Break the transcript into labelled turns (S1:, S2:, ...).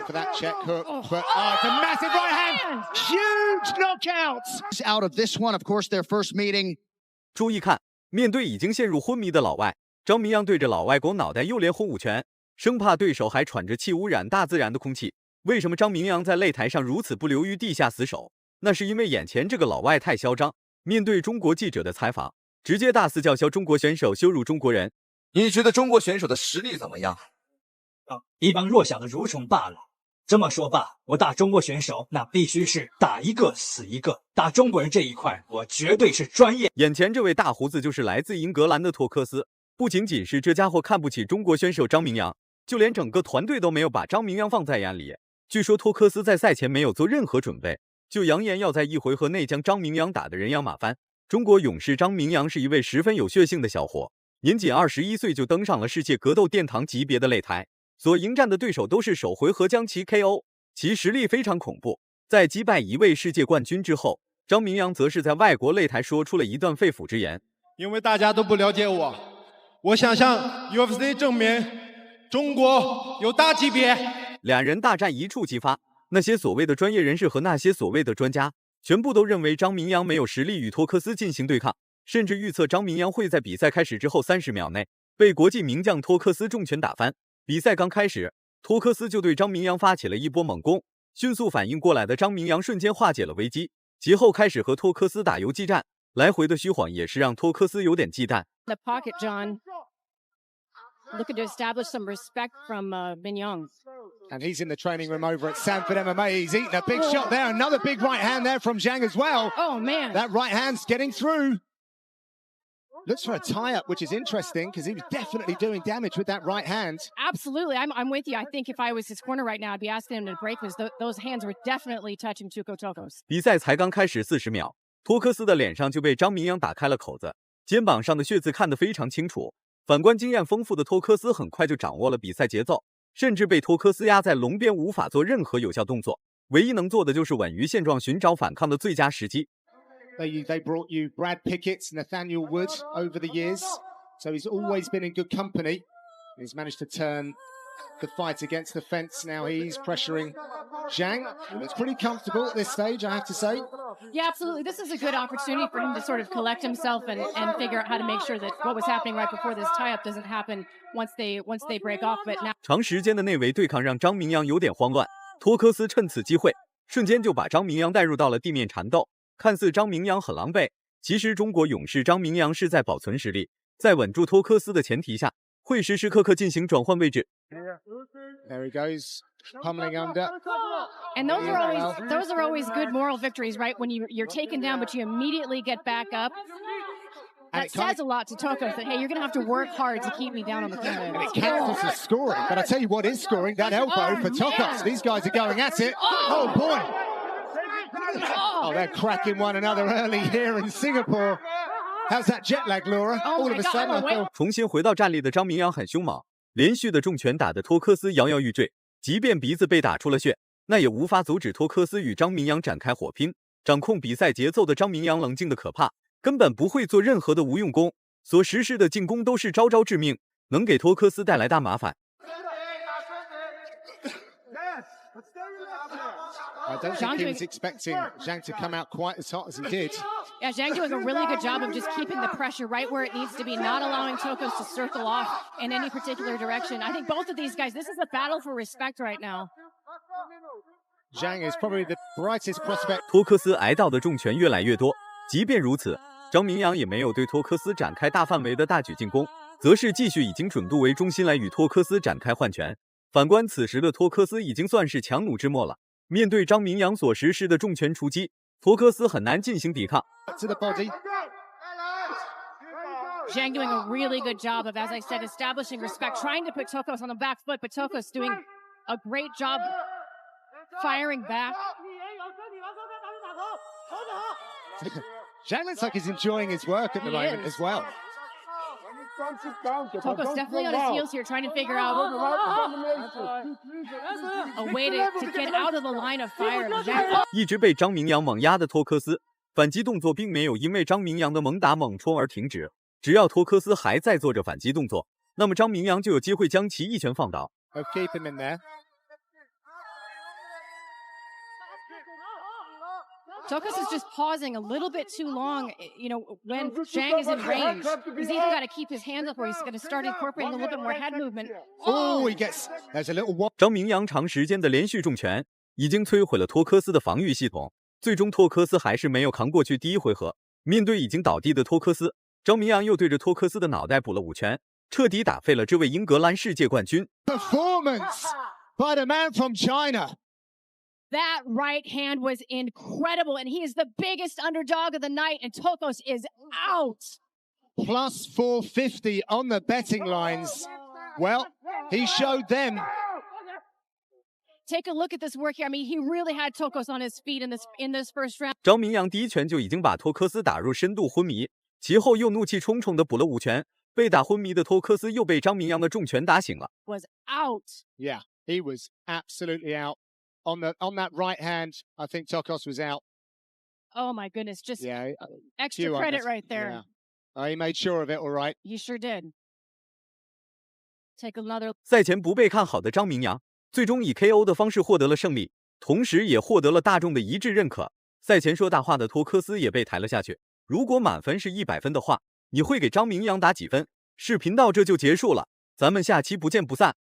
S1: for that check hook, but it's a massive right hand, huge knockout. Out of this one, of course, their first meeting.
S2: 注意看，面对已经陷入昏迷的老外，张明阳对着老外狗脑袋又连轰5拳，生怕对手还喘着气污染大自然的空气。为什么张明阳在擂台上如此不流于地下死守？那是因为眼前这个老外太嚣张，面对中国记者的采访，直接大肆叫嚣中国选手，羞辱中国人。
S3: 你觉得中国选手的实力怎么样？
S4: 一帮弱小的蠕虫罢了。这么说吧，我打中国选手那必须是打一个死一个，打中国人这一块我绝对是专业。
S2: 眼前这位大胡子就是来自英格兰的托克斯，不仅仅是这家伙看不起中国选手张明阳，就连整个团队都没有把张明阳放在眼里。据说托克斯在赛前没有做任何准备，就扬言要在一回合内将张明阳打得人仰马翻。中国勇士张明阳是一位十分有血性的小伙，年仅21岁就登上了世界格斗殿堂级别的擂台，所迎战的对手都是首回合将其 KO， 其实力非常恐怖。在击败一位世界冠军之后，张明阳则是在外国擂台说出了一段肺腑之言：
S5: 因为大家都不了解我，我想向 UFC 证明中国有大级别。
S2: 两人大战一触即发，那些所谓的专业人士和那些所谓的专家全部都认为张明阳没有实力与托克斯进行对抗，甚至预测张明阳会在比赛开始之后30秒内被国际名将托克斯重拳打翻。比赛刚开始，托克斯就对张明阳发起了一波猛攻，迅速反应过来的张明阳瞬间化解了危机，其后开始和托克斯打游击战，来回的虚晃也是让托克斯有点忌惮。
S6: The pocket, John. Looking to establish some respect from Min Young.
S1: And he's in the training room over at Sanford MMA. He's eating a big shot there. Another big right hand there from Zhang as well.
S6: Oh, man.
S1: That right hand's getting through. Looks for a tie-up, which is interesting because he was definitely doing damage with that right hand.
S6: Absolutely. I'm with you. I think if I was his corner right now, I'd be asking him to break because those hands were definitely touching Tuco Tokos.
S2: 比赛才刚开始40秒，托克斯的脸上就被张明阳打开了口子，肩膀上的血渍看得非常清楚。反观经验丰富的托克斯很快就掌握了比赛节奏，甚至被托克斯压在笼边，无法做任何有效动作，唯一能做的就是稳于现状，寻找反抗的最佳时机。
S1: They brought you Brad Pickett, Nathaniel Wood over the years, so he's always been in good company. He's managed to turn the fight against the fence. Now he's pressuring Zhang. It's pretty comfortable at this stage, I have to say.
S6: Yeah, absolutely. This is a good opportunity for him to sort of collect himself and figure out how to make sure that what was happening right before this tie-up doesn't happen once they break off. But now
S2: 长时间的内围对抗让张明阳有点慌乱，托克斯趁此机会瞬间就把张明阳带入到了地面缠斗。看似张明阳很狼狈，其实中国勇士张明阳是在保存实力，在稳住托克斯的前提下，会时时刻刻进行转换位置。
S1: There he goes, pummeling under.
S6: And those are always good moral victories, right? When you're taken down, but you immediately get back up. That says a lot to Tokos that, hey, you're going to have to work hard to keep me down on the canvas.
S1: And it counts as scoring, but I tell you what is scoring, that elbow for Tokos. These guys are going at it. Oh, boy. Oh, they're cracking one another early here in Singapore. How's that jet lag, Laura? All of a sudden, I feel...
S2: 重新回到站立的张明阳很凶猛，连续的重拳打得托克斯摇摇欲坠，即便鼻子被打出了血，那也无法阻止托克斯与张明阳展开火拼。掌控比赛节奏的张明阳冷静的可怕，根本不会做任何的无用功，所实施的进攻都是招招致命，能给托克斯带来大麻烦。
S1: I don't think he was expecting Zhang to come out quite as hot as he did.
S6: Yeah, Zhang doing a really good job of just keeping the pressure right where it needs to be, not allowing Tokos to circle off in any particular direction. I think both of these guys, this is a battle for respect right now.
S1: Zhang is probably the brightest prospect.
S2: 托克斯挨到的重拳越来越多，即便如此，张明阳也没有对托克斯展开大范围的大举进攻，则是继续以精准度为中心来与托克斯展开换拳。反观此时的托克斯已经算是强弩之末了，面对张明阳所实施的重拳出击，托克斯很难进行抵抗。
S1: To the body.
S6: Zhang doing a really good job of, as I said, establishing respect, trying to put Tokos on the back foot, but Tokos doing a great job firing back.
S1: Zhang looks like he's enjoying his work at the moment as well.
S6: Tokos definitely on his heels here, trying to figure out a way to get out of the line of fire.
S2: 一直被张明阳猛压的托克斯，反击动作并没有因为张明阳的猛打猛戳而停止。只要托克斯还在做着反击动作，那么张明阳就有机会将其一拳放倒。
S1: Keep him in there.
S6: Tokos is just pausing a little bit too long, you know, when Zhang is in range. He's either got to keep his hands up or he's going to start incorporating a little bit more head movement.
S1: Oh, he gets, there's a little wobble.
S2: 张明阳长时间的连续重拳已经摧毁了托克斯的防御系统，最终托克斯还是没有扛过去第一回合。面对已经倒地的托克斯，张明阳又对着托克斯的脑袋补了5拳，彻底打废了这位英格兰世界冠军。
S1: Performance by the man from China.
S6: That right hand was incredible, and he is the biggest underdog of the night, and Tokos is out.
S1: Plus 450 on the betting lines. Well, he showed them.
S6: Take a look at this work here. I mean, he really had Tokos on his feet in this first round.
S2: 张明阳第一拳就已经把托克斯打入深度昏迷，其后又怒气冲冲地补了5拳，被打昏迷的托克斯又被张明阳的重拳打醒了。
S6: Was out.
S1: Yeah, he was absolutely out. On that right hand, I think Tokos was out.
S6: Oh my goodness, just
S1: Yeah,
S6: extra
S1: few, I
S6: credit
S1: guess.
S6: right there.
S1: Yeah. He made sure of it, all right.
S6: He sure did. Take another.
S2: 赛前不被看好的张明阳，最终以 KO 的方式获得了胜利，同时也获得了大众的一致认可。赛前说大话的托克斯也被抬了下去。如果满分是100分的话，你会给张明阳打几分？视频到这就结束了，咱们下期不见不散。